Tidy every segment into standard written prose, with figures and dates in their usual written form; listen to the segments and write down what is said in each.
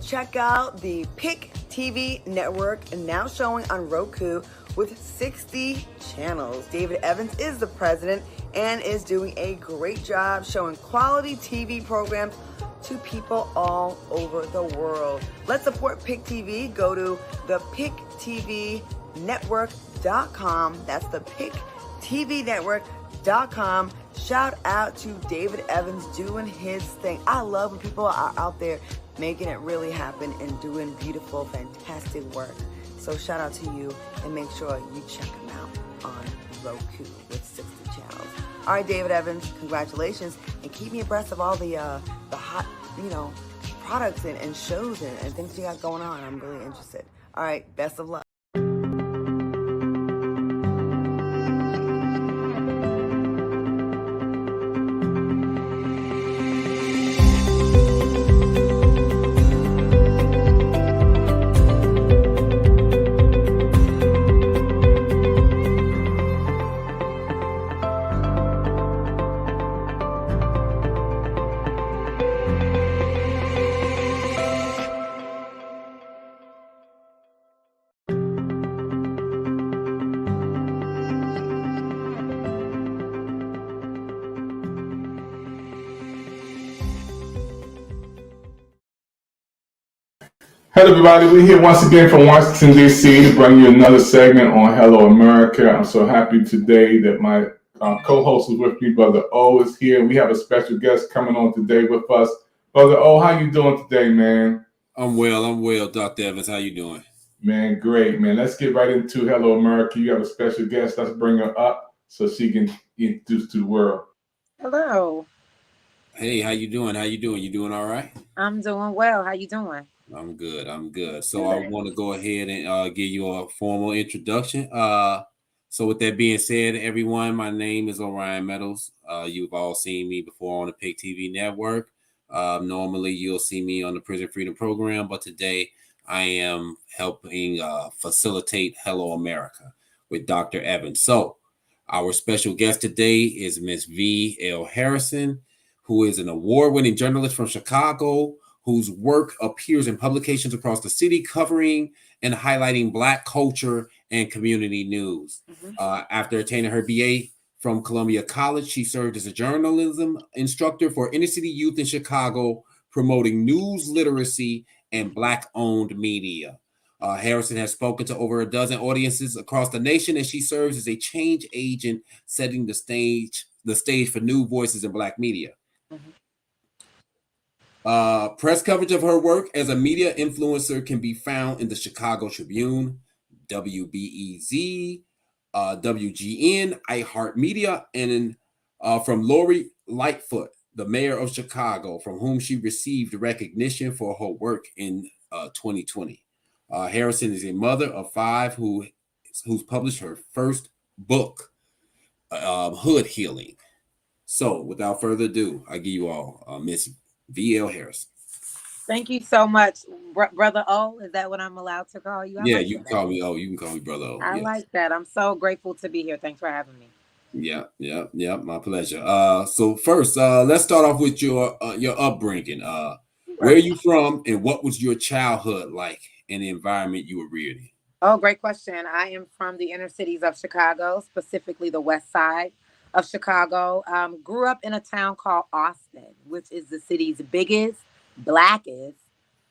check out the Pick TV network, now showing on Roku with 60 channels. David Evans is the president and is doing a great job showing quality TV programs to people all over the world. Let's support Pick TV. Go to the PickTVNetwork.com. That's the PickTVNetwork.com. Shout out to David Evans doing his thing. I love when people are out there making it really happen and doing beautiful, fantastic work. So shout out to you, and make sure you check him out on Roku with 60 channels. All right, David Evans, congratulations, and keep me abreast of all the hot, products and shows and things you got going on. I'm really interested. All right, best of luck. Hello, everybody. We're here once again from Washington, D.C. to bring you another segment on Hello America. I'm so happy today that my co-host is with me. Brother O is here. We have a special guest coming on today with us. Brother O, how you doing today, man? I'm well, Dr. Evans. How you doing? Man, great, man. Let's get right into Hello America. You have a special guest. Let's bring her up so she can introduce to the world. Hello. Hey, how you doing? You doing all right? I'm doing well. How you doing? I'm good. So I want to go ahead and give you a formal introduction. So with that being said, everyone, my name is Orion Meadows. You've all seen me before on the Pick TV network. Normally you'll see me on the Prison Freedom Program, but today I am helping facilitate Hello America with Dr. Evans. So our special guest today is Miss V.L. Harrison, who is an award-winning journalist from Chicago, whose work appears in publications across the city, covering and highlighting Black culture and community news. After attaining her BA from Columbia College, she served as a journalism instructor for inner city youth in Chicago, promoting news literacy and Black-owned media. Harrison has spoken to over a dozen audiences across the nation, and she serves as a change agent, setting the stage for new voices in Black media. Press coverage of her work as a media influencer can be found in the Chicago Tribune, WBEZ, WGN, iHeartMedia, and from Lori Lightfoot, the mayor of Chicago, from whom she received recognition for her work in 2020. Harrison is a mother of 5 who's published her first book, Hood Healing. So without further ado, I give you all Miss V.L. Harrison. Thank you so much, Brother O. Is that what I'm allowed to call you? You can call me O. You can call me Brother O. I like that. I'm so grateful to be here. Thanks for having me. Yeah. My pleasure. So first, let's start off with your upbringing. Where are you from, and what was your childhood like in the environment you were reared in? Oh, great question. I am from the inner cities of Chicago, specifically the west side of Chicago. Grew up in a town called Austin, which is the city's biggest, blackest,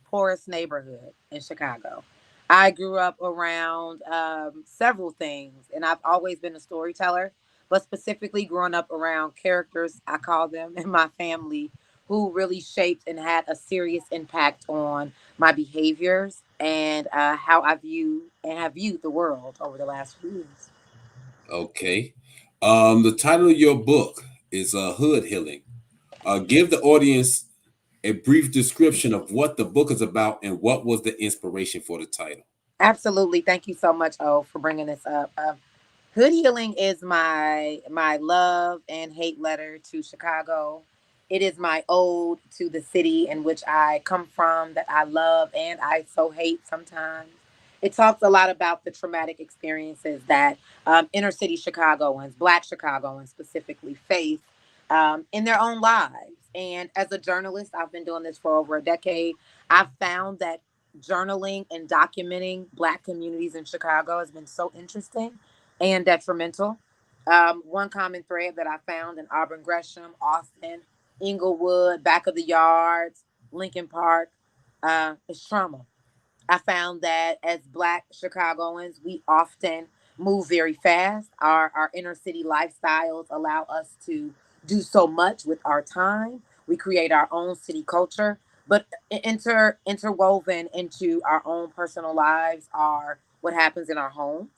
poorest neighborhood in Chicago. I grew up around several things, and I've always been a storyteller, but specifically growing up around characters, I call them, in my family, who really shaped and had a serious impact on my behaviors and how I view and have viewed the world over the last few years. Okay. The title of your book is Hood Healing. Give the audience a brief description of what the book is about and what was the inspiration for the title. Absolutely. Thank you so much, O, for bringing this up. Hood Healing is my love and hate letter to Chicago. It is my ode to the city in which I come from, that I love and I so hate sometimes. It talks a lot about the traumatic experiences that inner city Chicagoans, Black Chicagoans specifically, face in their own lives. And as a journalist, I've been doing this for over a decade. I found that journaling and documenting Black communities in Chicago has been so interesting and detrimental. One common thread that I found in Auburn Gresham, Austin, Inglewood, Back of the Yards, Lincoln Park, is trauma. I found that as Black Chicagoans, we often move very fast. Our inner city lifestyles allow us to do so much with our time. We create our own city culture, but interwoven into our own personal lives are what happens in our homes.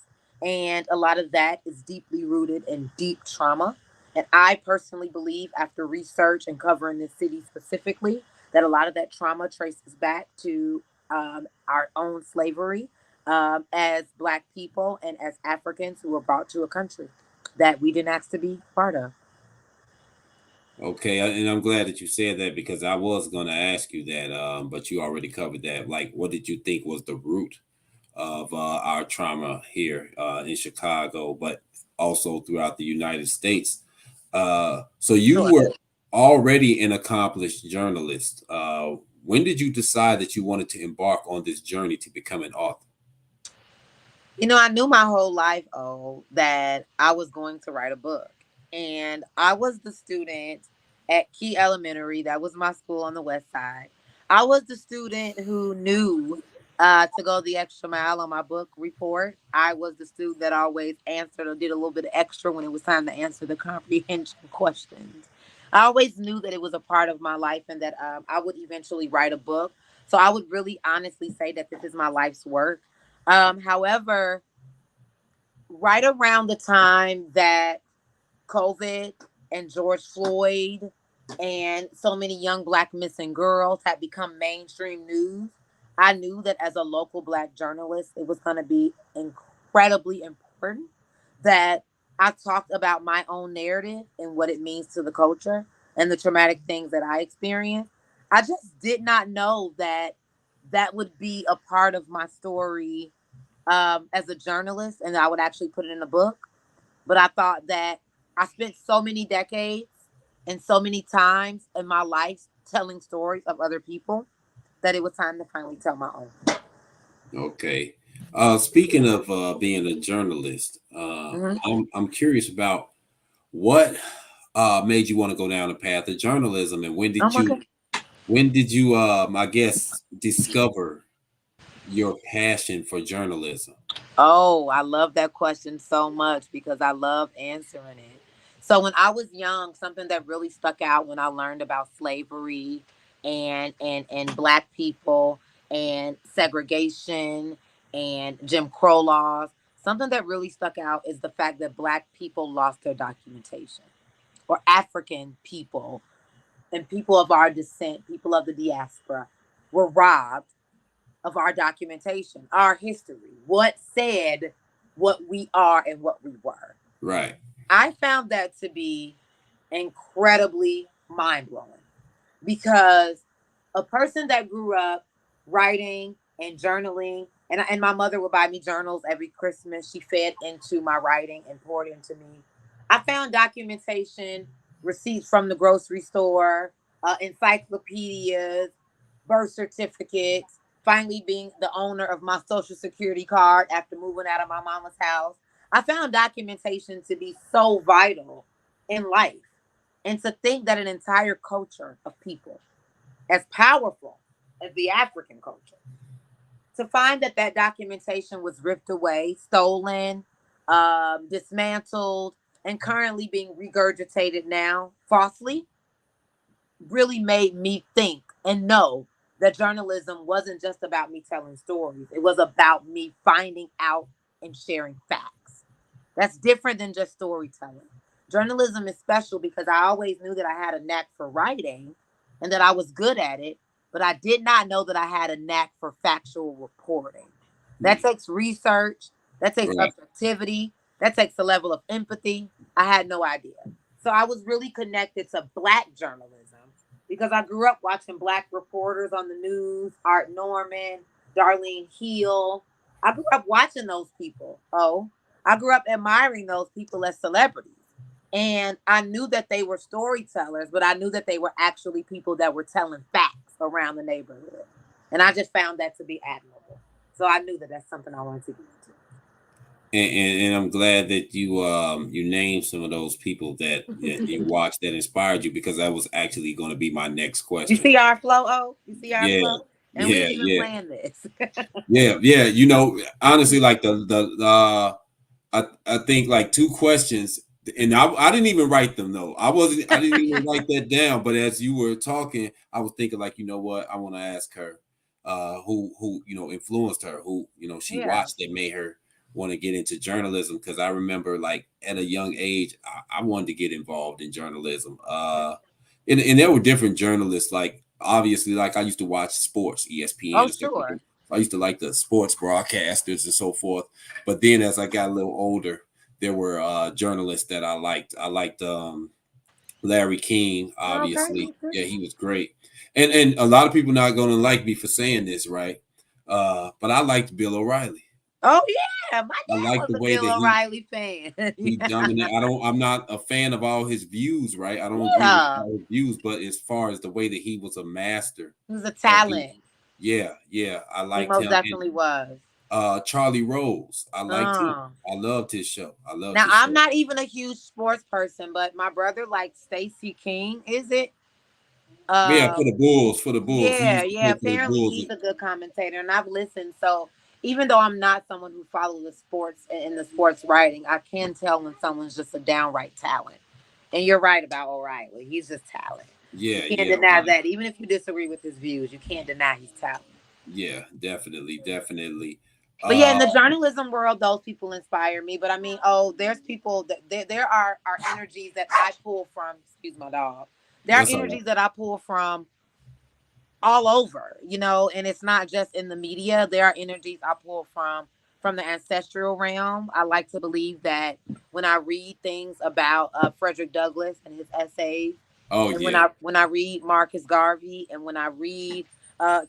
And a lot of that is deeply rooted in deep trauma. And I personally believe, after research and covering this city specifically, that a lot of that trauma traces back to our own slavery as Black people and as Africans who were brought to a country that we didn't ask to be part of. Okay, and I'm glad that you said that because I was going to ask you that, but you already covered that. Like, what did you think was the root of our trauma here in Chicago, but also throughout the United States? So you Sure. were already an accomplished journalist. When did you decide that you wanted to embark on this journey to become an author? You know, I knew my whole life, that I was going to write a book. And I was the student at Key Elementary. That was my school on the west side. I was the student who knew to go the extra mile on my book report. I was the student that always answered or did a little bit extra when it was time to answer the comprehension questions. I always knew that it was a part of my life and that I would eventually write a book. So I would really honestly say that this is my life's work. However, right around the time that COVID and George Floyd and so many young Black missing girls had become mainstream news, I knew that as a local Black journalist, it was going to be incredibly important that I talked about my own narrative and what it means to the culture and the traumatic things that I experienced. I just did not know that that would be a part of my story as a journalist and I would actually put it in a book. But I thought that I spent so many decades and so many times in my life telling stories of other people that it was time to finally tell my own. Okay. Speaking of being a journalist, I'm curious about what made you want to go down the path of journalism, and when did you I guess discover your passion for journalism? Oh, I love that question so much because I love answering it. So when I was young, something that really stuck out when I learned about slavery and Black people and segregation and Jim Crow laws, something that really stuck out is the fact that Black people lost their documentation, or African people and people of our descent, people of the diaspora, were robbed of our documentation, our history, what said what we are and what we were. Right. I found that to be incredibly mind blowing because a person that grew up writing and journaling, and my mother would buy me journals every Christmas. She fed into my writing and poured into me. I found documentation, receipts from the grocery store, encyclopedias, birth certificates, finally being the owner of my social security card after moving out of my mama's house. I found documentation to be so vital in life. And to think that an entire culture of people, as powerful as the African culture, to find that that documentation was ripped away, stolen, dismantled, and currently being regurgitated now falsely, really made me think and know that journalism wasn't just about me telling stories. It was about me finding out and sharing facts. That's different than just storytelling. Journalism is special because I always knew that I had a knack for writing and that I was good at it, but I did not know that I had a knack for factual reporting. That takes research, that takes objectivity, that takes a level of empathy. I had no idea. So I was really connected to Black journalism because I grew up watching Black reporters on the news, Art Norman, Darlene Hill. I grew up watching those people. I grew up admiring those people as celebrities. And I knew that they were storytellers, but I knew that they were actually people that were telling facts around the neighborhood. And I just found that to be admirable. So I knew that that's something I wanted to get into. And I'm glad that you named some of those people that you watched that inspired you, because that was actually going to be my next You question. see our flow, oh? You see our Yeah, flow? And we didn't even plan this. yeah. You know, honestly, like I think like 2 questions, and I didn't even write them though. I didn't even write that down. But as you were talking, I was thinking like, you know what, I want to ask her, who you know influenced her, who you know she watched that made her want to get into journalism. Because I remember like at a young age, I wanted to get involved in journalism. And there were different journalists. Like obviously, like I used to watch sports, ESPN. Oh, and stuff. sure. I used to like the sports broadcasters and so forth. But then as I got a little older, there were journalists that I liked. I liked Larry King, obviously. Okay. Yeah, he was great. And a lot of people not going to like me for saying this, right? But I liked Bill O'Reilly. Oh yeah, my dad like was the a way Bill that O'Reilly fan. he dominated. I'm not a fan of all his views, right? I don't agree with all his views, but as far as the way that he was a master, he was a talent. Yeah, I liked him. He most definitely was. Charlie Rose, I liked him. I loved his show. Now I'm not even a huge sports person, but my brother liked Stacey King. Is it? Yeah, for the Bulls. Yeah. Apparently he's a good commentator, and I've listened. So even though I'm not someone who follows the sports and the sports writing, I can tell when someone's just a downright talent. And you're right about O'Reilly. He's just talent. Yeah, you can't deny that. Even if you disagree with his views, you can't deny he's talent. Yeah, definitely. But yeah, in the journalism world, those people inspire me. But I mean, there's people that there are energies that I pull from. Excuse my dog. There are energies that I pull from all over, you know, and it's not just in the media. There are energies I pull from the ancestral realm. I like to believe that when I read things about Frederick Douglass and his essays, when I read Marcus Garvey, and when I read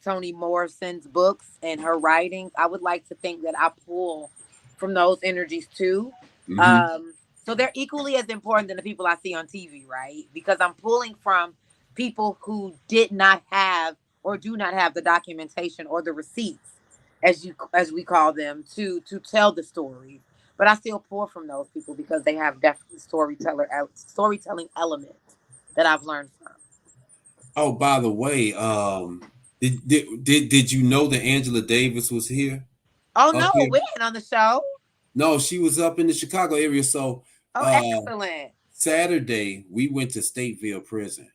Toni Morrison's books and her writings, I would like to think that I pull from those energies too. Mm-hmm. So they're equally as important than the people I see on TV, right? Because I'm pulling from people who did not have or do not have the documentation or the receipts, as we call them, to tell the story. But I still pull from those people because they have definitely storytelling elements that I've learned from. Oh, by the way, did you know that Angela Davis was here? Oh no, when on the show? No, she was up in the Chicago area. So excellent. Saturday we went to Stateville Prison.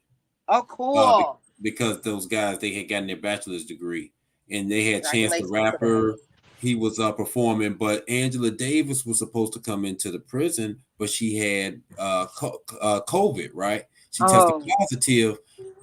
Oh, cool. Because those guys, they had gotten their bachelor's degree and they had Chance the Rapper. He was performing, but Angela Davis was supposed to come into the prison, but she had COVID, right? She tested positive,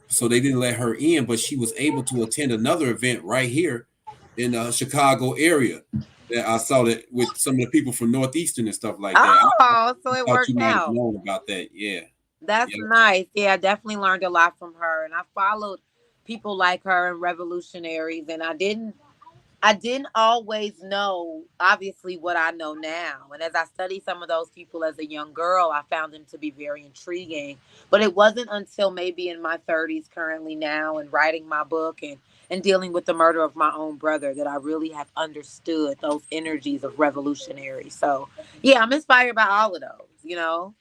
so they didn't let her in, but she was able to attend another event right here in the Chicago area. That I saw that with some of the people from Northeastern and stuff like that. So it worked out. Known about that, yeah. That's nice. Yeah, I definitely learned a lot from her, and I followed people like her and revolutionaries, and I didn't always know, obviously, what I know now. And as I studied some of those people as a young girl, I found them to be very intriguing. But it wasn't until maybe in my 30s, currently now, and writing my book and dealing with the murder of my own brother, that I really have understood those energies of revolutionaries. So, yeah, I'm inspired by all of those, you know.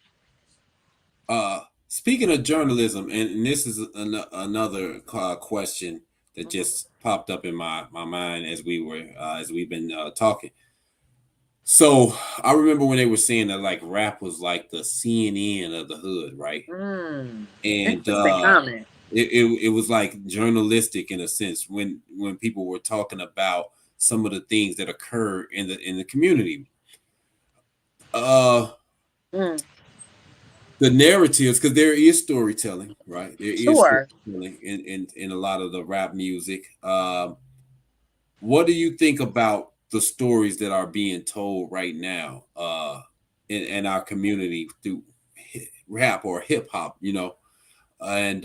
Speaking of journalism, and this is another question that just popped up in my mind as we've been talking. So I remember when they were saying that like rap was like the CNN of the hood, right? And it was like journalistic in a sense when people were talking about some of the things that occur in the community. The narratives, because there is storytelling, right? There is storytelling in a lot of the rap music. What do you think about the stories that are being told right now in our community through rap or hip hop, you know? And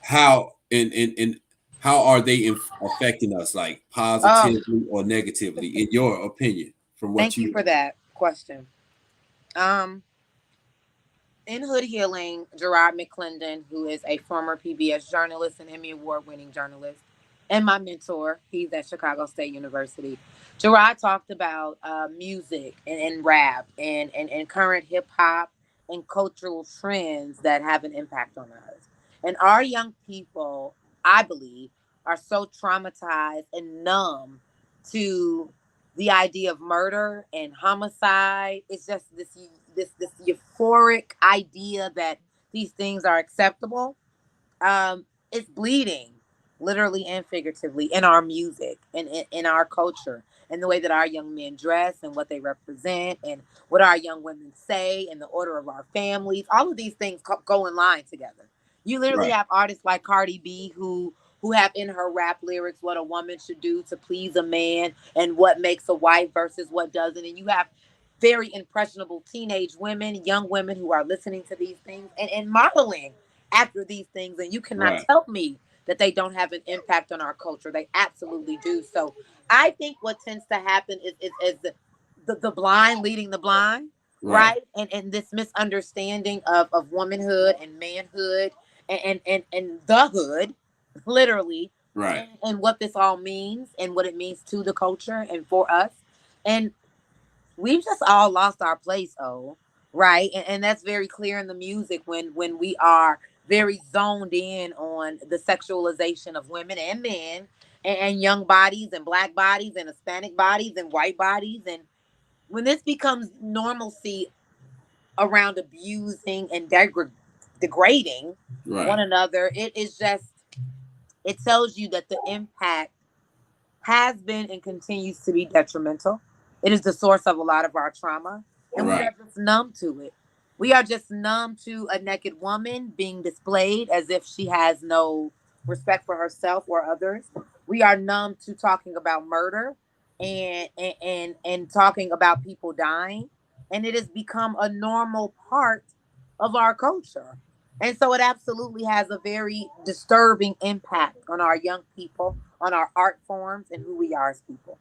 how are they affecting us, like positively or negatively, in your opinion? From what Thank you for that question. In Hood Healing, Gerard McClendon, who is a former PBS journalist and Emmy Award-winning journalist, and my mentor. He's at Chicago State University. Gerard talked about music and rap and current hip hop and cultural trends that have an impact on us. And our young people, I believe, are so traumatized and numb to the idea of murder and homicide. It's just this euphoric idea that these things are acceptable. It's bleeding, literally and figuratively, in our music and in our culture, and the way that our young men dress and what they represent and what our young women say and the order of our families. All of these things go in line together. You literally Right. have artists like Cardi B who have in her rap lyrics what a woman should do to please a man and what makes a wife versus what doesn't. And you have very impressionable teenage women, young women who are listening to these things and modeling after these things. And you cannot Right. tell me that they don't have an impact on our culture. They absolutely do. So I think what tends to happen is the blind leading the blind, Right. right? And this misunderstanding of womanhood and manhood and the hood, literally, Right. and what this all means and what it means to the culture and for us. And we've just all lost our place, right? And that's very clear in the music when we are very zoned in on the sexualization of women and men and young bodies and black bodies and Hispanic bodies and white bodies. And when this becomes normalcy around abusing and degrading one Right. another, it tells you that the impact has been and continues to be detrimental. It is the source of a lot of our trauma, and we Right. are just numb to it. We are just numb to a naked woman being displayed as if she has no respect for herself or others. We are numb to talking about murder and talking about people dying, and it has become a normal part of our culture. And so it absolutely has a very disturbing impact on our young people, on our art forms, and who we are as people.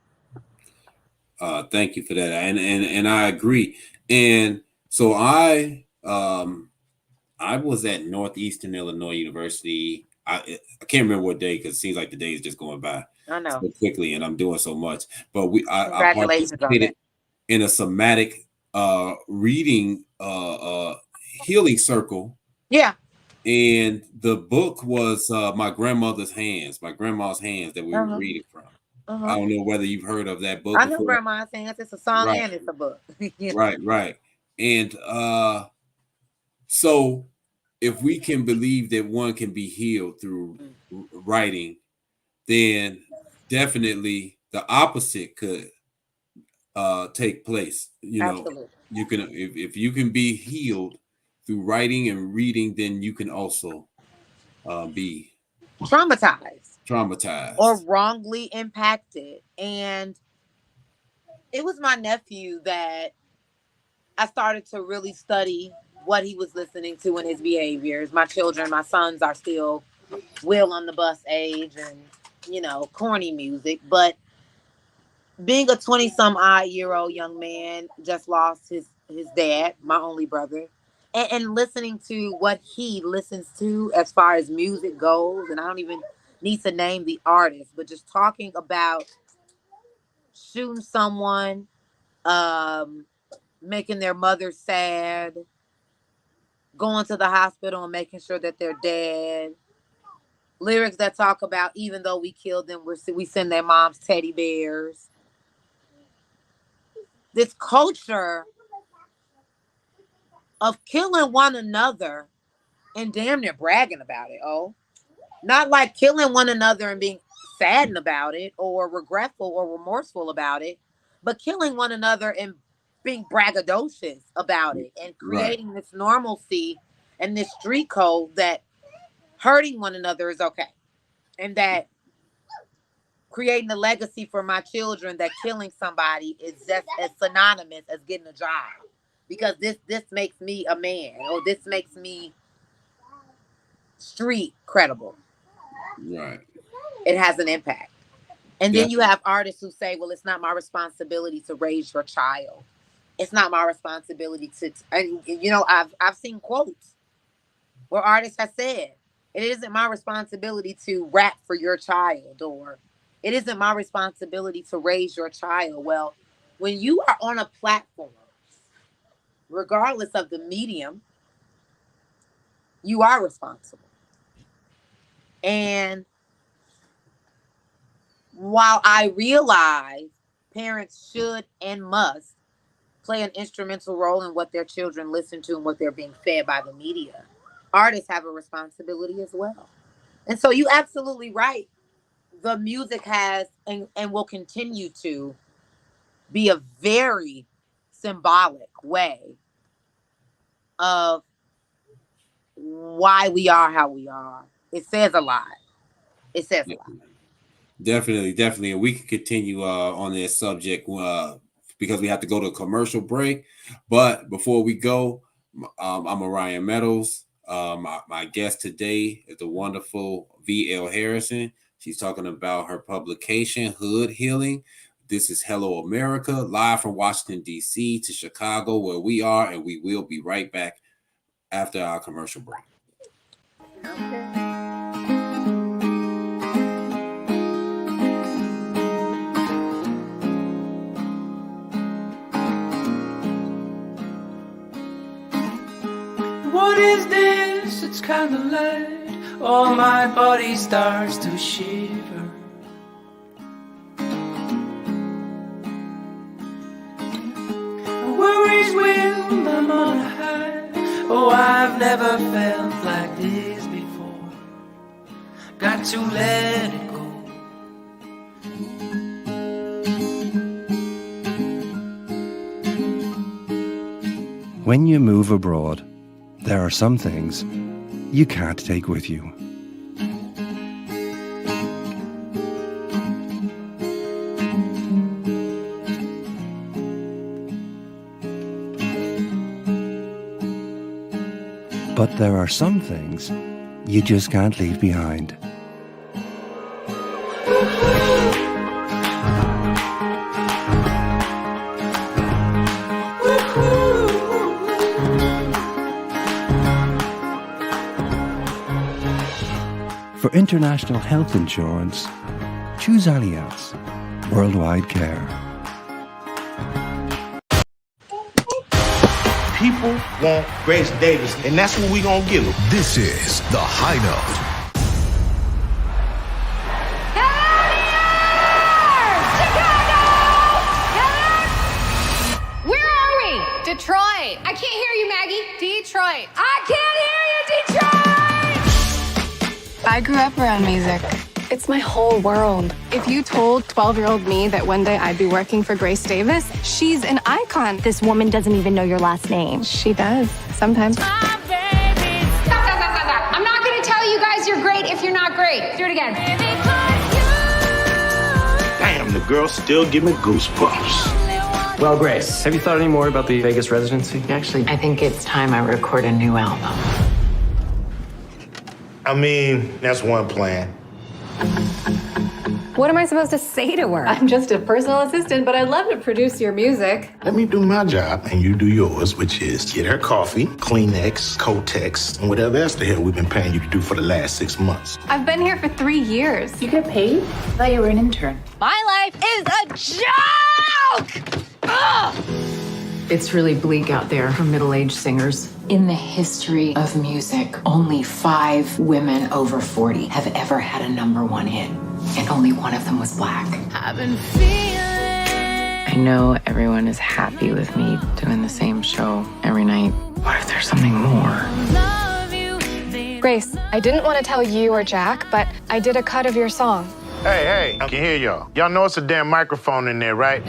Thank you for that, and I agree. And so I was at Northeastern Illinois University. I can't remember what day because it seems like the day is just going by I know. so quickly, and I'm doing so much. But I Congratulations on participated that. in a somatic reading healing circle, Yeah. and the book was my grandma's hands that we were Uh-huh. reading from. I Uh-huh. don't know whether you've heard of that book I know before. Grandma's saying it's a song Right, and it's a book. Yeah. right. And so if we can believe that one can be healed through writing, then definitely the opposite could take place. Absolutely. You can if you can be healed through writing and reading, then you can also be Traumatized or traumatized. wrongly impacted. And it was my nephew that I started to really study what he was listening to and his behaviors. My children, my sons are still Will on the Bus age and, corny music. But being a 20 some odd year old young man, just lost his dad, my only brother, and listening to what he listens to as far as music goes, and I don't even need to name the artist, but just talking about shooting someone, um, making their mother sad, going to the hospital and making sure that they're dead. Lyrics that talk about even though we killed them, we send their moms teddy bears. This culture of killing one another and damn near bragging about it. Not like killing one another and being saddened about it or regretful or remorseful about it, but killing one another and being braggadocious about it and Right, creating this normalcy and this street code that hurting one another is okay. And that creating a legacy for my children that killing somebody is just as synonymous as getting a job. Because this makes me a man, or this makes me street credible. right. It has an impact. And then you Definitely. have artists who say, well, it's not my responsibility to raise your child. It's not my responsibility to, and I've seen quotes where artists have said, It isn't my responsibility to rap for your child, or it isn't my responsibility to raise your child. Well, when you are on a platform, regardless of the medium, you are responsible. And while I realize parents should and must play an instrumental role in what their children listen to and what they're being fed by the media, artists have a responsibility as well. And so you're absolutely right. The music has and will continue to be a very symbolic way of why we are how we are. It says a lot. It says a lot. Definitely. And we can continue on this subject because we have to go to a commercial break. But before we go, I'm Orion Meadows. My guest today is the wonderful V.L. Harrison. She's talking about her publication, Hood Healing. This is Hello America, live from Washington, D.C. to Chicago, where we are, and we will be right back after our commercial break. What is this? It's kind of light. Oh, my body starts to shiver. Worries when I'm on a high. Oh, I've never felt like this before. Got to let it go. When you move abroad, there are some things you can't take with you. But there are some things you just can't leave behind. For international health insurance, choose Allianz Worldwide Care. People want Grace Davis, and that's what we gonna give them. This is The High Note. Chicago! Where are we? Detroit. I can't hear you, Maggie. Detroit. I can't hear you, Detroit! I grew up around music. It's my whole world. If you told 12-year-old me that one day I'd be working for Grace Davis, she's an icon. This woman doesn't even know your last name. She does, sometimes. Stop. I'm not going to tell you guys you're great if you're not great. Do it again. Damn, the girls still give me goosebumps. Well, Grace, have you thought any more about the Vegas residency? Actually, I think it's time I record a new album. I mean, that's one plan. What am I supposed to say to her? I'm just a personal assistant, but I'd love to produce your music. Let me do my job, and you do yours, which is get her coffee, Kleenex, Kotex, and whatever else the hell we've been paying you to do for the last 6 months. I've been here for 3 years. You get paid? I thought you were an intern. My life is a joke! Ugh! It's really bleak out there for middle-aged singers. In the history of music, only 5 women over 40 have ever had a #1 hit, and only one of them was black. I've been feeling... I know everyone is happy with me doing the same show every night. What if there's something more? Grace, I didn't want to tell you or Jack, but I did a cut of your song. Hey, I can hear y'all. Y'all know it's a damn microphone in there, right?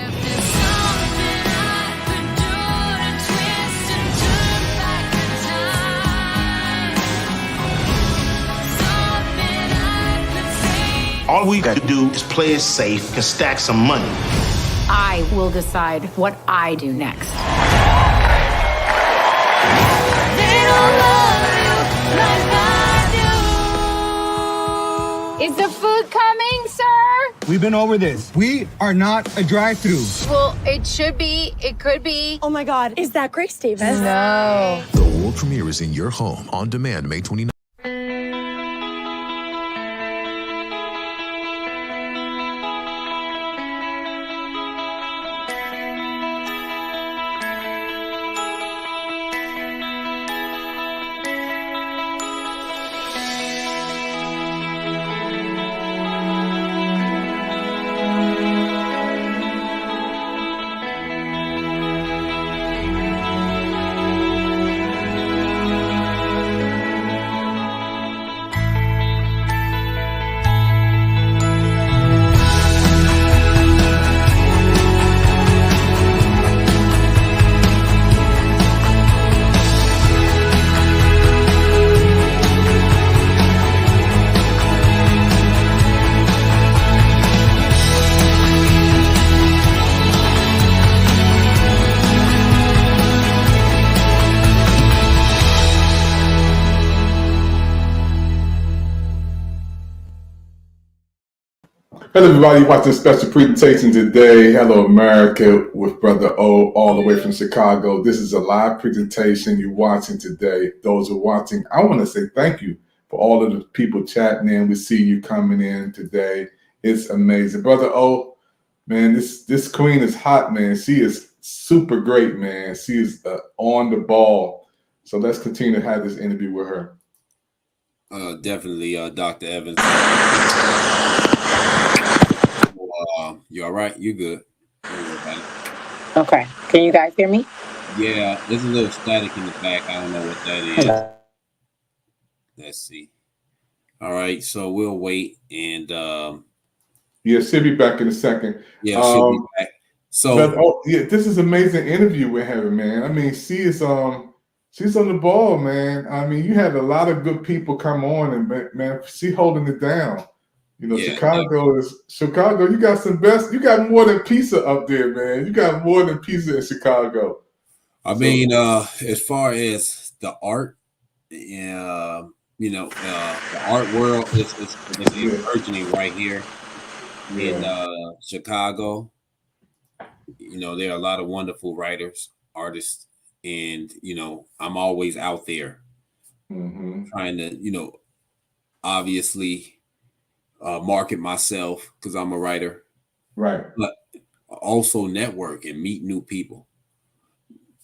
All we got to do is play it safe and stack some money. I will decide what I do next. Is the food coming, sir? We've been over this. We are not a drive-thru. Well, it should be. It could be. Oh my God, is that Grace Davis? No. The world premiere is in your home on demand May 29th. Hello, everybody watching special presentation today. Hello, America, with Brother O, all the way from Chicago. This is a live presentation you're watching today. Those who are watching, I want to say thank you for all of the people chatting in. We see you coming in today. It's amazing. Brother O, man, this queen is hot, man. She is super great, man. She is on the ball. So let's continue to have this interview with her. Definitely, Dr. Evans. You all right? You good? Okay. Can you guys hear me? Yeah, there's a little static in the back. I don't know what that is. Hello. Let's see. All right, so we'll wait and yeah, she'll be back in a second. Yeah, she'll be back. So yeah, this is an amazing interview we're having, man. I mean, she is she's on the ball, man. I mean, you had a lot of good people come on, and man, she holding it down. You know, yeah, Chicago. You got you got more than pizza up there, man. You got more than pizza in Chicago. I mean, as far as the art, yeah, you know, the art world is burgeoning right here in Chicago. You know, there are a lot of wonderful writers, artists, and you know, I'm always out there trying to, you know, obviously market myself because I'm a writer, right? But also network and meet new people,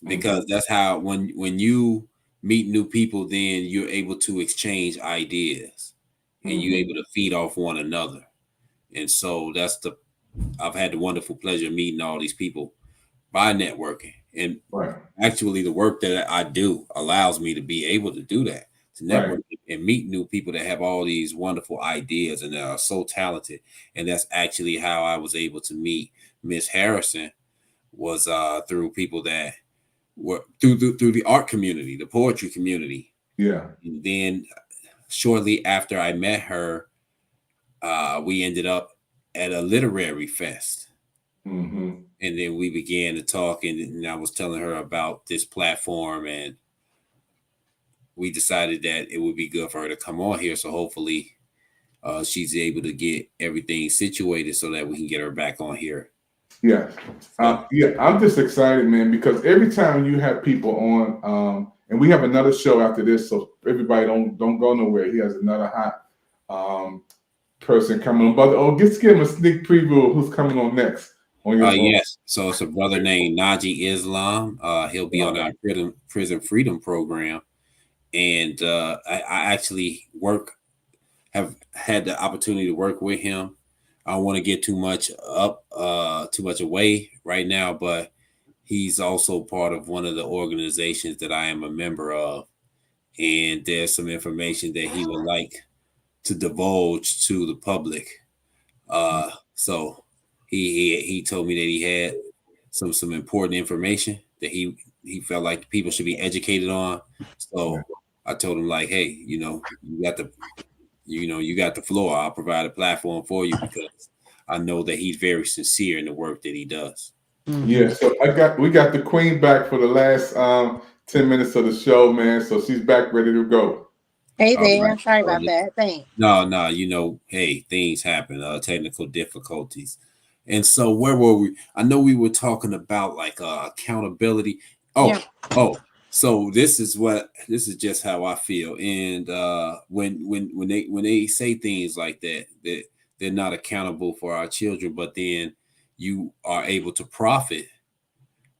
because that's how when you meet new people, then you're able to exchange ideas and you're able to feed off one another. And so I've had the wonderful pleasure of meeting all these people by networking, and actually the work that I do allows me to be able to do that, to network and meet new people that have all these wonderful ideas and that are so talented. And that's actually how I was able to meet Miss Harrison, was through people that were through the art community, the poetry community. Yeah. And then shortly after I met her, we ended up at a literary fest. And then we began to talk, and I was telling her about this platform, and we decided that it would be good for her to come on here. So hopefully she's able to get everything situated so that we can get her back on here. Yeah. Yeah, I'm just excited, man, because every time you have people on, and we have another show after this, so everybody don't go nowhere. He has another hot person coming on. But just give him a sneak preview of who's coming on next. Yes. So it's a brother named Naji Islam. He'll be on our prison freedom program. And I actually have had the opportunity to work with him. I don't want to get too much away right now, but he's also part of one of the organizations that I am a member of. And there's some information that he would like to divulge to the public. So he told me that he had some important information that he felt like people should be educated on. So I told him, like, hey, you know, you got the floor. I'll provide a platform for you, because I know that he's very sincere in the work that he does. Yeah, so we got the queen back for the last 10 minutes of the show, man. So she's back ready to go. Hey there, I'm sorry about that. Thanks. No, you know, hey, things happen, technical difficulties. And so where were we? I know we were talking about like accountability. So this is just how I feel. And when they say things like that they're not accountable for our children, but then you are able to profit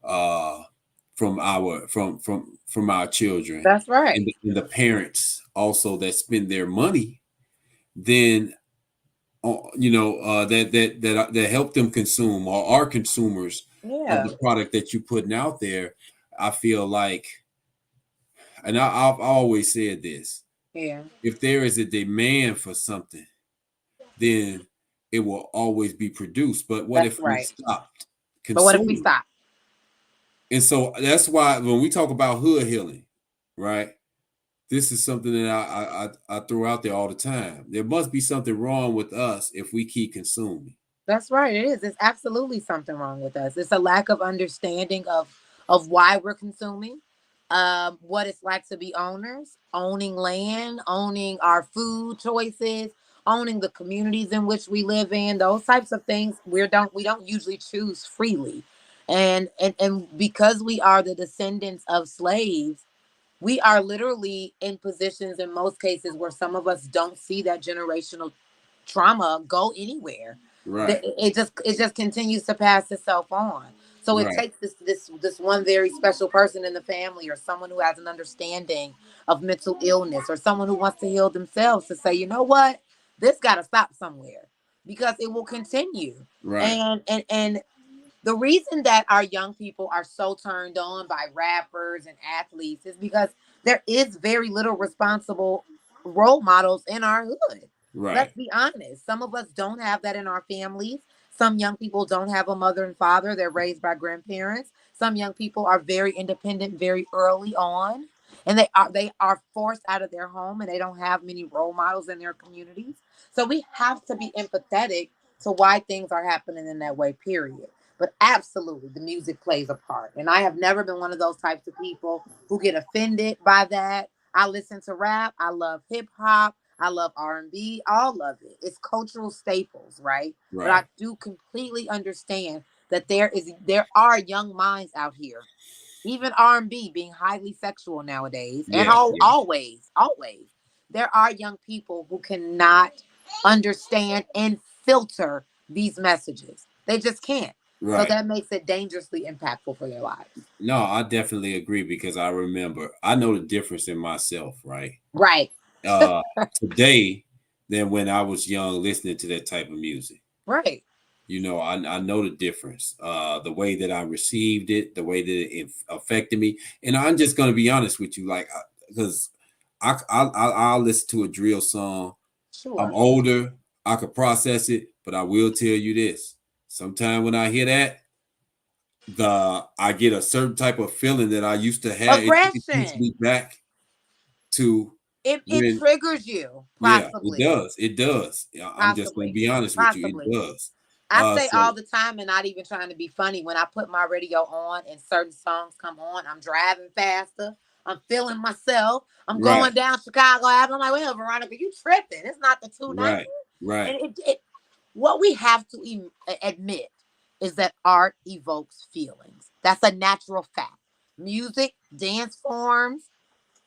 from our children. That's right. And the parents also that spend their money, then that help them consume or are consumers of the product that you're putting out there. I feel like, and I've always said this, if there is a demand for something, then it will always be produced. But what if we stopped consuming? But what if we stop? And so that's why when we talk about hood healing, right? This is something that I throw out there all the time. There must be something wrong with us if we keep consuming. That's right. It is. It's absolutely something wrong with us. It's a lack of understanding of why we're consuming, what it's like to be owners, owning land, owning our food choices, owning the communities in which we live in, those types of things, we don't usually choose freely. And because we are the descendants of slaves, we are literally in positions in most cases where some of us don't see that generational trauma go anywhere. Right. It just continues to pass itself on. So it Right. takes this one very special person in the family, or someone who has an understanding of mental illness, or someone who wants to heal themselves, to say, you know what, this got to stop somewhere, because it will continue. Right. And the reason that our young people are so turned on by rappers and athletes is because there is very little responsible role models in our hood. Right. Let's be honest. Some of us don't have that in our families. Some young people don't have a mother and father. They're raised by grandparents. Some young people are very independent very early on, and they are forced out of their home, and they don't have many role models in their communities. So we have to be empathetic to why things are happening in that way, period. But absolutely, the music plays a part. And I have never been one of those types of people who get offended by that. I listen to rap. I love hip hop. I love R&B. All of it. It's cultural staples, right? But I do completely understand that there are young minds out here, even R&B being highly sexual nowadays, and always, there are young people who cannot understand and filter these messages. They just can't. Right. So that makes it dangerously impactful for their lives. No, I definitely agree, because I know the difference in myself, right? Right. Today than when I was young listening to that type of music. Right. You know, I know the difference. The way that I received it, the way that it affected me. And I'm just going to be honest with you, like, because I'll listen to a drill song. Sure. I'm older, I could process it, but I will tell you this. Sometimes when I hear that, I get a certain type of feeling that I used to have. Aggression. It takes me back to it triggers you. Possibly. Yeah, it does. I'm just going to be honest with you. It does. I say all the time, and not even trying to be funny, when I put my radio on and certain songs come on, I'm driving faster. I'm feeling myself. I'm going down Chicago Avenue. I'm like, well, Veronica, you tripping. It's not the 290. Right. And what we have to admit is that art evokes feelings. That's a natural fact. Music, dance forms,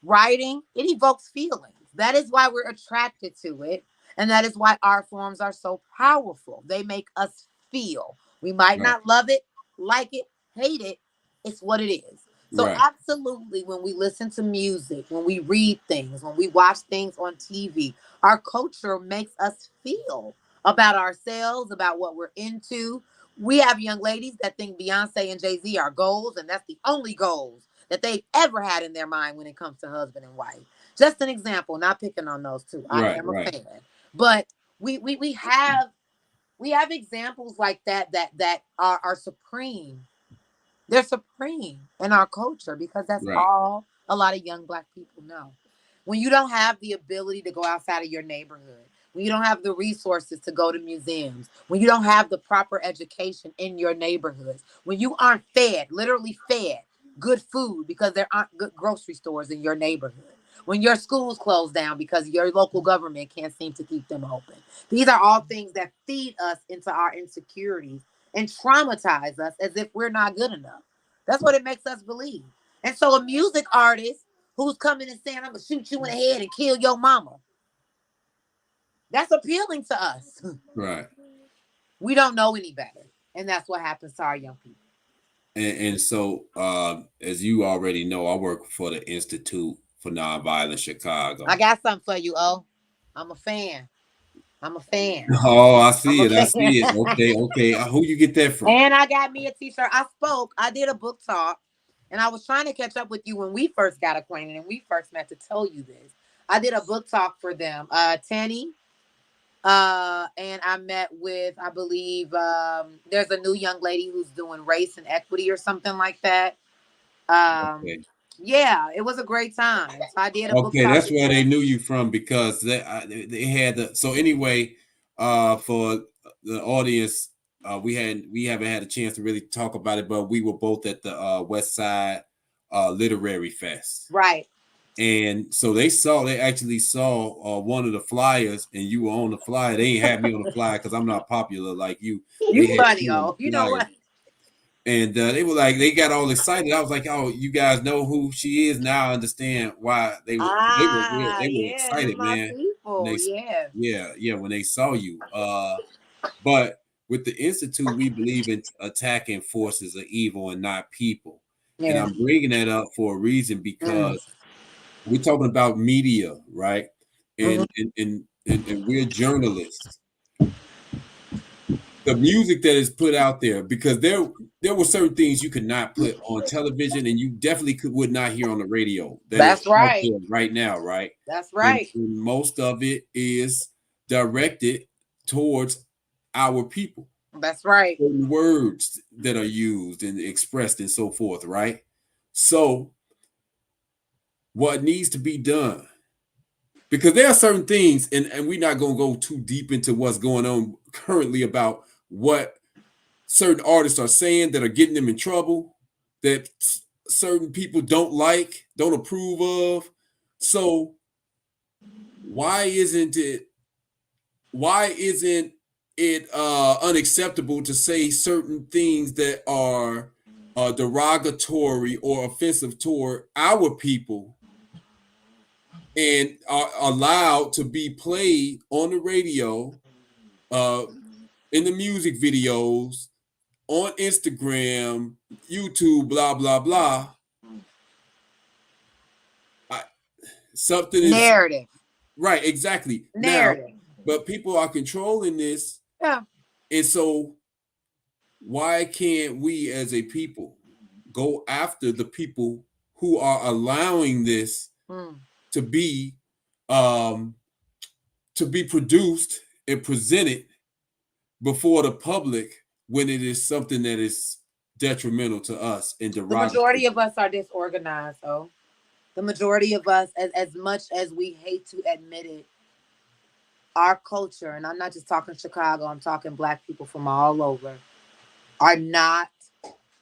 writing, it evokes feelings. That is why we're attracted to it. And that is why art forms are so powerful. They make us feel. We might not love it, like it, hate it. It's what it is. So absolutely, when we listen to music, when we read things, when we watch things on TV, our culture makes us feel about ourselves, about what we're into. We have young ladies that think Beyonce and Jay-Z are goals, and that's the only goals that they've ever had in their mind when it comes to husband and wife. Just an example, not picking on those two. I am a fan. But we have examples like that are supreme. They're supreme in our culture, because that's all a lot of young Black people know. When you don't have the ability to go outside of your neighborhood, when you don't have the resources to go to museums, when you don't have the proper education in your neighborhoods, when you aren't fed, literally fed, good food because there aren't good grocery stores in your neighborhood, when your schools close down because your local government can't seem to keep them open. These are all things that feed us into our insecurities and traumatize us as if we're not good enough. That's what it makes us believe. And so a music artist who's coming and saying, I'm going to shoot you in the head and kill your mama, that's appealing to us. Right. We don't know any better. And that's what happens to our young people. And so, as you already know, I work for the Institute for Nonviolent Chicago. I got something for you, I'm a fan. Oh, I see it. Okay. Who you get that from? And I got me a t-shirt. I did a book talk, and I was trying to catch up with you when we first got acquainted and we first met to tell you this. I did a book talk for them. Tanny. And I met with, I believe, there's a new young lady who's doing race and equity or something like that. Yeah, it was a great time. So I did a book talk. That's where they knew you from, because they had so anyway, for the audience, we haven't had a chance to really talk about it, but we were both at the West Side Literary Fest. Right. And so they actually saw one of the flyers, and you were on the flyer. They ain't had me on the flyer because I'm not popular like you. You funny, oh, you know what? And they were like, they got all excited. I was like, oh, you guys know who she is now. I understand why they were excited, man. People, yeah, when they saw you. But with the Institute, we believe in attacking forces of evil and not people. Yeah. And I'm bringing that up for a reason because we're talking about media, right? And we're journalists. The music that is put out there, because there were certain things you could not put on television, and you definitely would not hear on the radio. That's right. Right now, right? That's right. And most of it is directed towards our people. That's right. Certain words that are used and expressed and so forth, right? So what needs to be done? Because there are certain things, and we're not going to go too deep into what's going on currently about what certain artists are saying that are getting them in trouble, that certain people don't approve of. So why isn't it unacceptable to say certain things that are derogatory or offensive toward our people and are allowed to be played on the radio, in the music videos, on Instagram, YouTube, blah, blah, blah. Something is narrative. Right, exactly. Narrative. Now, but people are controlling this. Yeah. And so why can't we as a people go after the people who are allowing this to be produced and presented before the public when it is something that is detrimental to us and derogatory? The majority of us are disorganized, though. The majority of us, as much as we hate to admit it, our culture, and I'm not just talking Chicago, I'm talking Black people from all over, are not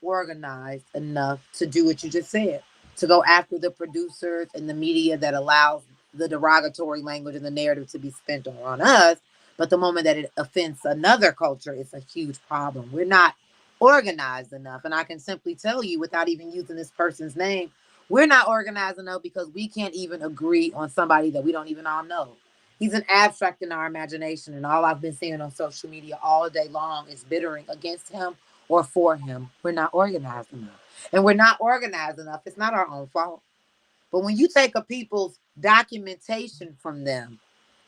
organized enough to do what you just said, to go after the producers and the media that allows the derogatory language and the narrative to be spent on us. But the moment that it offends another culture, it's a huge problem. We're not organized enough. And I can simply tell you, without even using this person's name, we're not organized enough because we can't even agree on somebody that we don't even all know. He's an abstract in our imagination, and all I've been seeing on social media all day long is bittering against him or for him. We're not organized enough. And we're not organized enough. It's not our own fault. But when you take a people's documentation from them,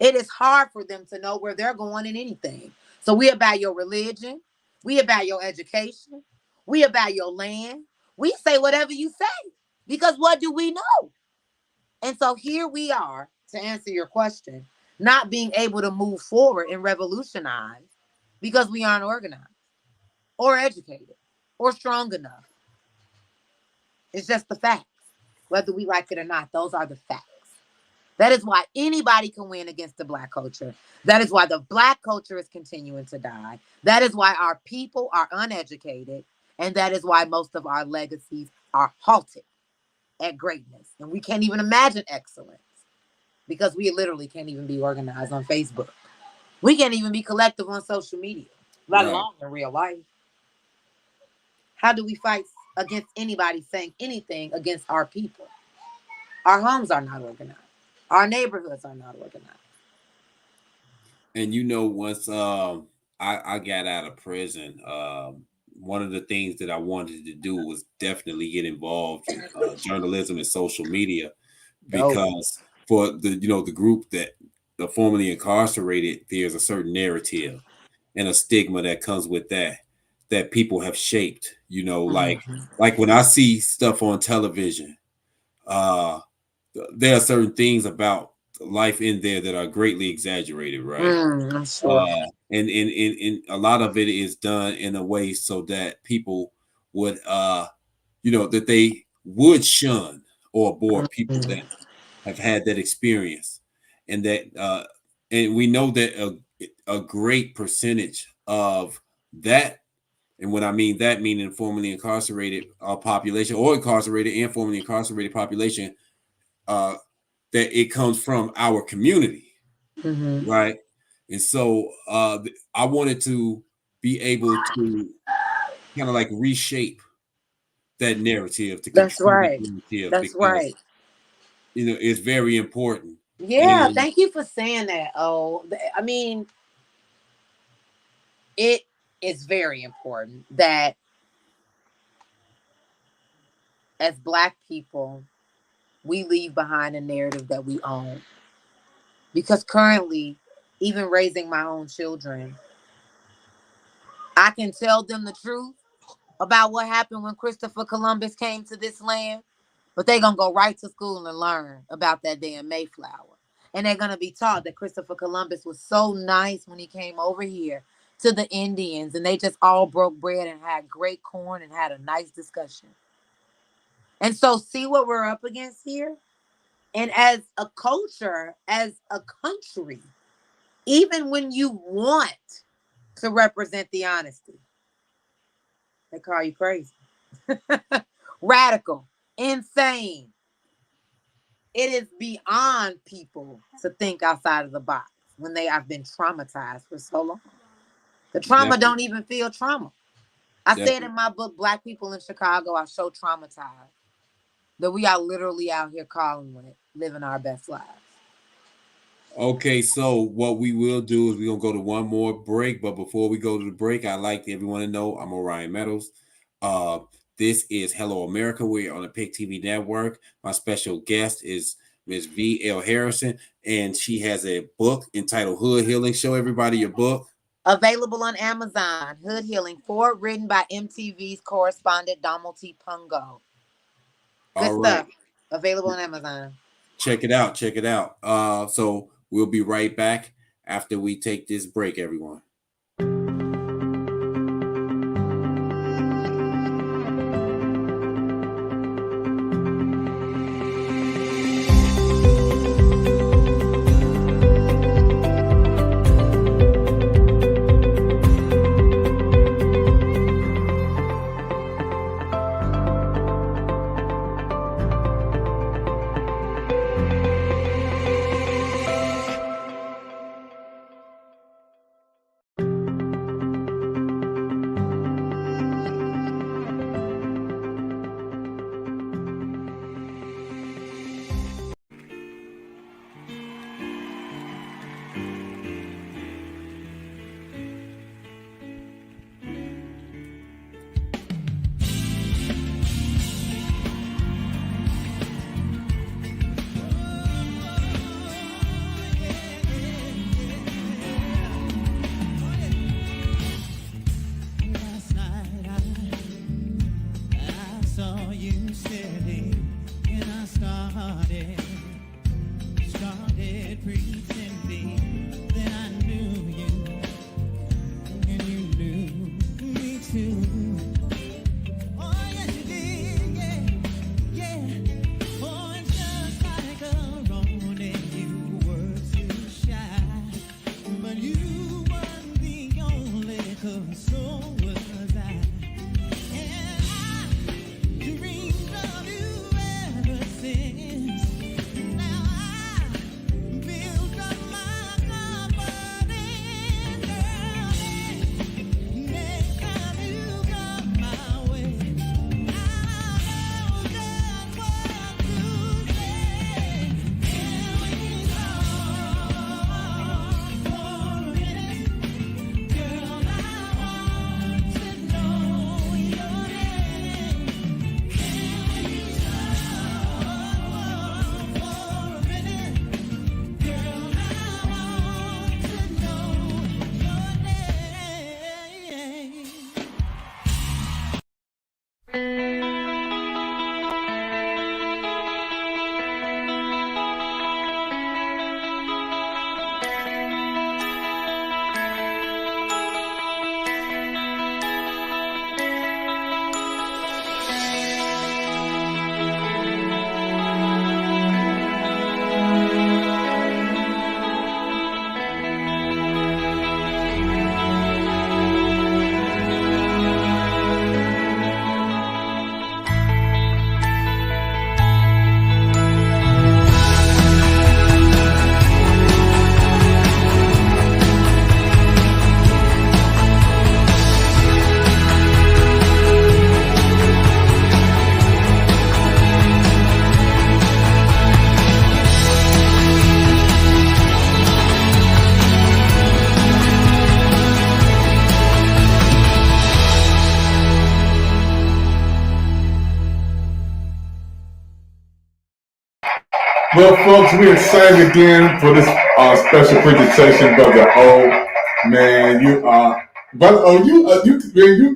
it is hard for them to know where they're going in anything. So we about your religion. We about your education. We about your land. We say whatever you say, because what do we know? And so here we are, to answer your question, not being able to move forward and revolutionize because we aren't organized or educated or strong enough. It's just the facts. Whether we like it or not, those are the facts. That is why anybody can win against the Black culture. That is why the Black culture is continuing to die. That is why our people are uneducated. And that is why most of our legacies are halted at greatness. And we can't even imagine excellence because we literally can't even be organized on Facebook. We can't even be collective on social media, let alone in real life. How do we fight against anybody saying anything against our people? Our homes are not organized. Our neighborhoods are not organized. And you know, once I got out of prison, one of the things that I wanted to do was definitely get involved in journalism and social media, because for the group that the formerly incarcerated, there's a certain narrative and a stigma that comes with that people have shaped. Like when I see stuff on television, there are certain things about life in there that are greatly exaggerated, right? I'm sure. And a lot of it is done in a way so that people would, that they would shun or abhor people that have had that experience, and that, and we know that a great percentage of that, and when I mean that, meaning formerly incarcerated population or incarcerated and formerly incarcerated population, that it comes from our community, right? And so I wanted to be able to kind of like reshape that narrative. That's right. That's because, right. You know, it's very important. Yeah, And thank you for saying that. Oh, I mean, it is very important that as Black people, we leave behind a narrative that we own. Because currently, even raising my own children, I can tell them the truth about what happened when Christopher Columbus came to this land, but they're going to go right to school and learn about that damn Mayflower. And they're going to be taught that Christopher Columbus was so nice when he came over here to the Indians, and they just all broke bread and had great corn and had a nice discussion. And so see what we're up against here? And as a culture, as a country, even when you want to represent the honesty, they call you crazy, radical, insane. It is beyond people to think outside of the box when they have been traumatized for so long. The trauma don't even feel trauma. I said in my book, Black People in Chicago are so traumatized that we are literally out here calling it, living our best lives. Okay, so what we will do is we're going to go to one more break. But before we go to the break, I'd like everyone to know I'm Orion Meadows. This is Hello America. We're on the Pick TV network. My special guest is Ms. V.L. Harrison, and she has a book entitled Hood Healing. Show everybody your book. Available on Amazon, Hood Healing 4, written by MTV's correspondent Donald T. Pungo. Good stuff. Available on Amazon. Check it out. Check it out. So we'll be right back after we take this break, everyone. Well, folks, we're excited again for this special presentation, Brother O. Man, Brother O, you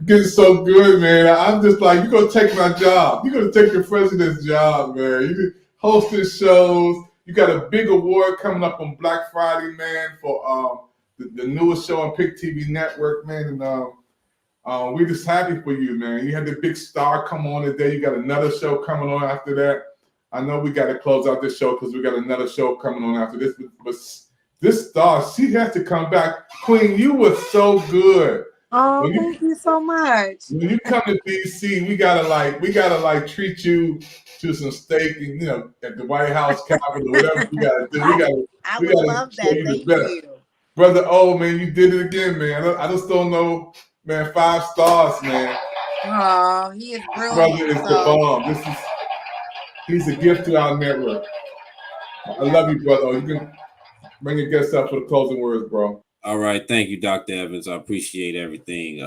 get so good, man. I'm just like, you're gonna take my job. You're gonna take the president's job, man. You hosting shows. You got a big award coming up on Black Friday, man, for the newest show on Pick TV Network, man. And we're just happy for you, man. You had the big star come on today. You got another show coming on after that. I know we got to close out this show because we got another show coming on after this. But this star, she has to come back. Queen, you were so good. Oh, thank you so much. When you come to DC, we gotta treat you to some steak, and at the White House, Capitol, whatever we gotta do. I would love that. Thank you. Brother O, man, you did it again, man. I just don't know, man. 5 stars, man. Oh, he is brilliant. Brother is the bomb. He's a gift to our network. I love you, brother. You can bring your guests up for the closing words, bro. All right. Thank you, Dr. Evans. I appreciate everything.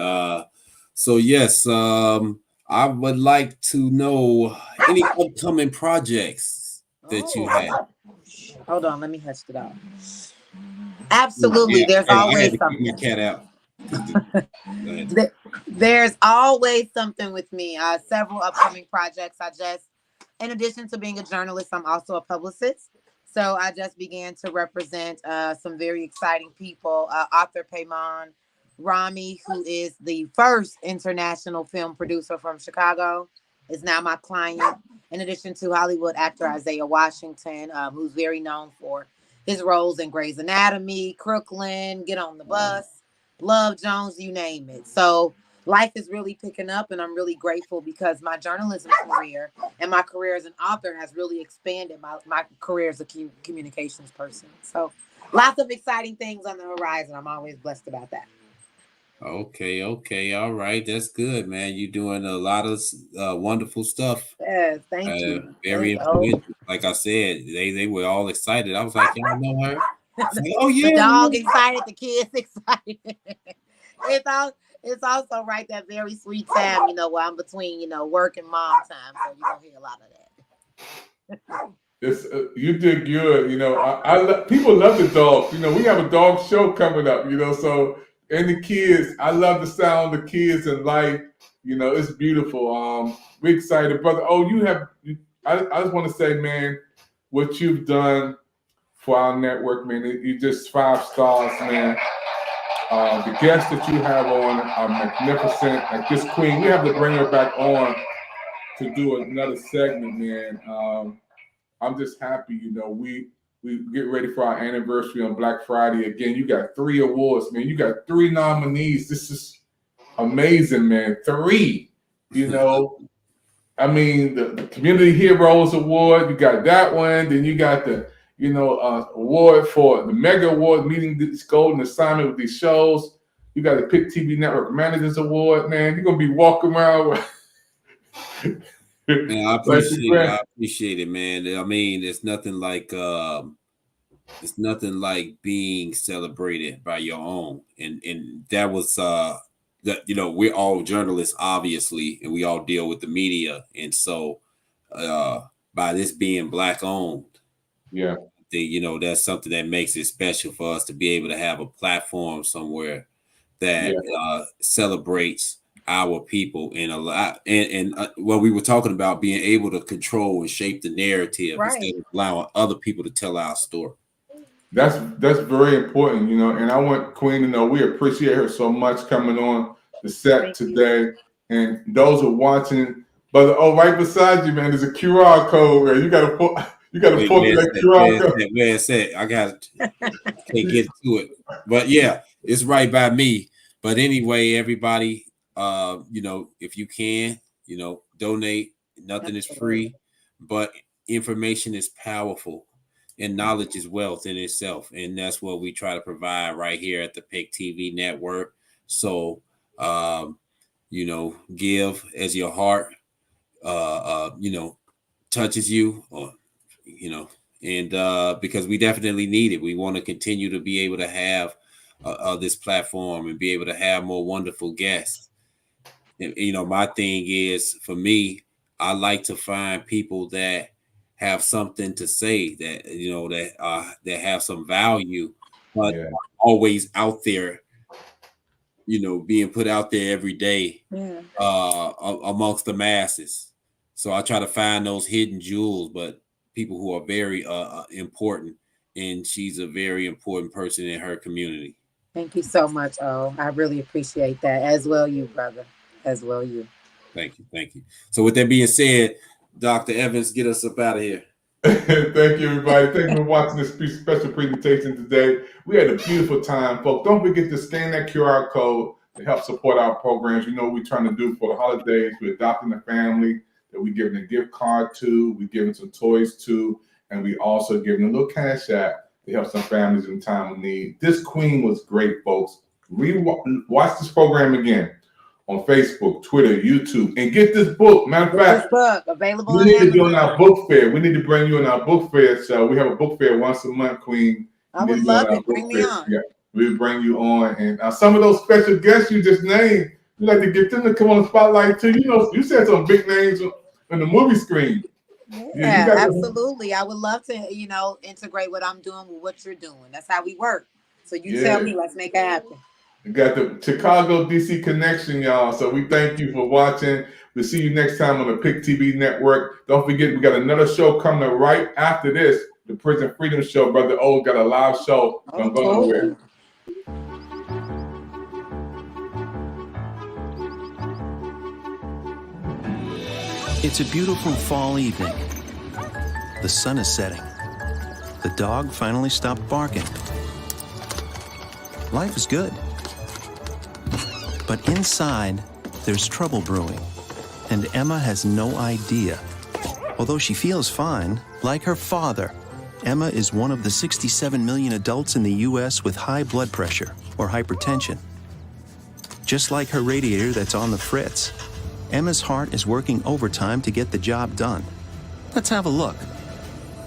So, yes, I would like to know any upcoming projects that you have. Hold on. Let me hush it off. Absolutely. There's always something. Keep your cat out. There's always something with me. Several upcoming projects. In addition to being a journalist, I'm also a publicist. So I just began to represent some very exciting people. Author Payman Rami, who is the first international film producer from Chicago, is now my client. In addition to Hollywood actor Isaiah Washington, who's very known for his roles in Grey's Anatomy, Crooklyn, Get on the Bus, Love Jones, you name it. So life is really picking up, and I'm really grateful because my journalism career and my career as an author has really expanded my career as a communications person. So lots of exciting things on the horizon. I'm always blessed about that. Okay. All right. That's good, man. You're doing a lot of wonderful stuff. Yes, thank you. Very important. Like I said, they were all excited. I was like, y'all know her? Like, oh, yeah. The dog excited, the kids excited. It's also right that very sweet time, where I'm between, work and mom time. So you're going to hear a lot of that. You did good. People love the dogs. We have a dog show coming up, so, and the kids, I love the sound of the kids and life. It's beautiful. We're excited. Brother, I just want to say, man, what you've done for our network, man, you just 5 stars, man. The guests that you have on are magnificent. Like this queen, we have to bring her back on to do another segment, man. I'm just happy, we get ready for our anniversary on Black Friday. Again, you got 3 awards, man. You got 3 nominees. This is amazing, man. 3, I mean, the Community Heroes Award, you got that one. Then you got the award for the Mega Award, meeting this golden assignment with these shows. You got the Pick TV Network Managers Award, man. You're gonna be walking around. Man, I appreciate it, man. I mean, it's nothing like being celebrated by your own, and that was that we're all journalists, obviously, and we all deal with the media, and so by this being Black owned. Yeah. That's something that makes it special for us to be able to have a platform somewhere that celebrates our people and a lot. And what we were talking about, being able to control and shape the narrative instead of allowing other people to tell our story. That's very important, and I want Queen to know we appreciate her so much coming on the set today. And those who are watching, brother, right beside you, man, there's a QR code, man. You got to pull that QR code. Where it's at? I can't get to it. But yeah, it's right by me. But anyway, everybody, if you can, donate. Nothing is free, but information is powerful. And knowledge is wealth in itself. And that's what we try to provide right here at the Pick TV Network. So, give as your heart, touches you, or, and because we definitely need it. We want to continue to be able to have this platform and be able to have more wonderful guests. And, my thing is, for me, I like to find people that have something to say that that have some value, but always out there, being put out there every day amongst the masses. So I try to find those hidden jewels, but people who are very important, and she's a very important person in her community. Thank you so much, O. I really appreciate that. As well you, brother. As well you. Thank you. So with that being said, Dr. Evans, get us up out of here. Thank you, everybody. Thank you for watching this special presentation today. We had a beautiful time, folks. Don't forget to scan that QR code to help support our programs. You know what we're trying to do for the holidays. We're adopting a family that we're giving a gift card to. We're giving some toys to. And we also giving a little cash app to help some families in time of need. This queen was great, folks. Watch this program again on Facebook, Twitter, YouTube, and get this book. Matter of fact, this book available. We need to do on our book fair. We need to bring you in our book fair. So we have a book fair once a month, Queen. I would love it. Bring me on. Yeah, we'll bring you on. And some of those special guests you just named, we like to get them to come on the spotlight too. You said some big names on the movie screen. Yeah, absolutely. I would love to, integrate what I'm doing with what you're doing. That's how we work. So you tell me, let's make it happen. We got the Chicago DC connection, y'all. So we thank you for watching. We'll see you next time on the PIC TV network. Don't forget, we got another show coming right after this, the Prison Freedom Show. Brother O got a live show. Don't go nowhere. It's a beautiful fall evening. The sun is setting. The dog finally stopped barking. Life is good. But inside, there's trouble brewing, and Emma has no idea. Although she feels fine, like her father, Emma is one of the 67 million adults in the U.S. with high blood pressure or hypertension. Just like her radiator that's on the fritz, Emma's heart is working overtime to get the job done. Let's have a look.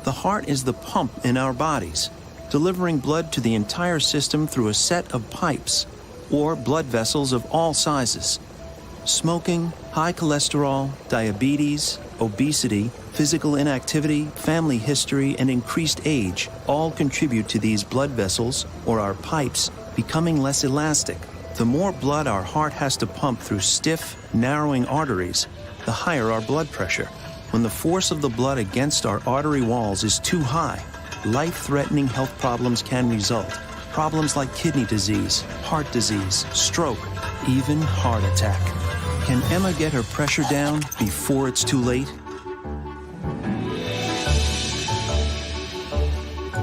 The heart is the pump in our bodies, delivering blood to the entire system through a set of pipes, or blood vessels of all sizes. Smoking, high cholesterol, diabetes, obesity, physical inactivity, family history, and increased age all contribute to these blood vessels, or our pipes, becoming less elastic. The more blood our heart has to pump through stiff, narrowing arteries, the higher our blood pressure. When the force of the blood against our artery walls is too high, life-threatening health problems can result. Problems like kidney disease, heart disease, stroke, even heart attack. Can Emma get her pressure down before it's too late?